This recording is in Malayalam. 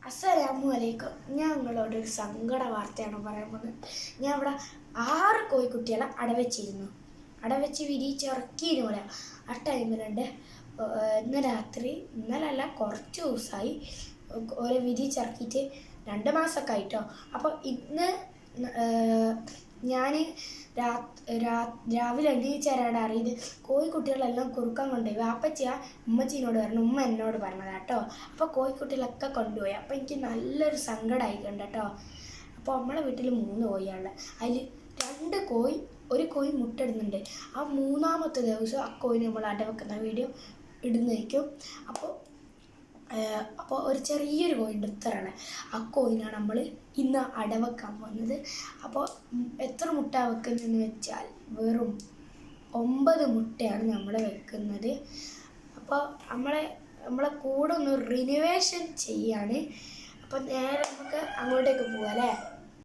അസ്സലാമു അലൈക്കും. ഞാൻ നിങ്ങളോട് ഒരു സങ്കട വാർത്തയാണ് പറയാൻ പോകുന്നത്. ഞാൻ ഇവിടെ 6 കോഴിക്കുട്ടികളെ അടവെച്ചിരുന്നു. അടവെച്ച് വിരിയിച്ചിറക്കിയിരുന്നു പോലെ. ആ ടൈമിലുണ്ട് ഇന്ന് രാത്രി, ഇന്നലല്ല കുറച്ച് ദിവസമായി ഓരോ വിരിയിച്ചിറക്കിയിട്ട് 2 മാസമൊക്കെ ആയിട്ടോ. അപ്പോൾ ഇന്ന് ഞാൻ രാവിലെ എണീച്ചേരാടെ അറിയത് കോഴിക്കുട്ടികളെല്ലാം കുറുക്കാൻ കൊണ്ടുപോയി. വാപ്പച്ചി ഉമ്മച്ചീനോട് പറഞ്ഞു, ഉമ്മ എന്നോട് പറഞ്ഞതാട്ടോ. അപ്പോൾ കോഴിക്കുട്ടികളൊക്കെ കൊണ്ടുപോയി. അപ്പോൾ എനിക്ക് നല്ലൊരു സങ്കടമായിട്ടുണ്ട് കേട്ടോ. അപ്പോൾ നമ്മളെ വീട്ടിൽ 3 കോഴിയാണ്. അതിൽ 2 കോഴി, ഒരു കോഴി മുട്ടയിടുന്നുണ്ട്. ആ 3ാമത്തെ ദിവസം ആ കോഴി നമ്മൾ അടവെക്കുന്ന വീഡിയോ ഇടുന്നതായിരിക്കും. അപ്പോൾ ഒരു ചെറിയൊരു കോഴിൻ്റെ ഉത്തരാണ്. ആ കോഴിനാണ് നമ്മൾ ഇന്ന് അടവെക്കാൻ പോകുന്നത്. അപ്പോൾ എത്ര മുട്ട വെക്കുന്നതെന്ന് വെച്ചാൽ വെറും 9 മുട്ടയാണ് നമ്മൾ വെക്കുന്നത്. അപ്പോൾ നമ്മളെ കൂടെ ഒന്ന് റിനോവേഷൻ ചെയ്യാണ്. അപ്പോൾ നേരെ നമുക്ക് അങ്ങോട്ടേക്ക് പോകാം അല്ലേ.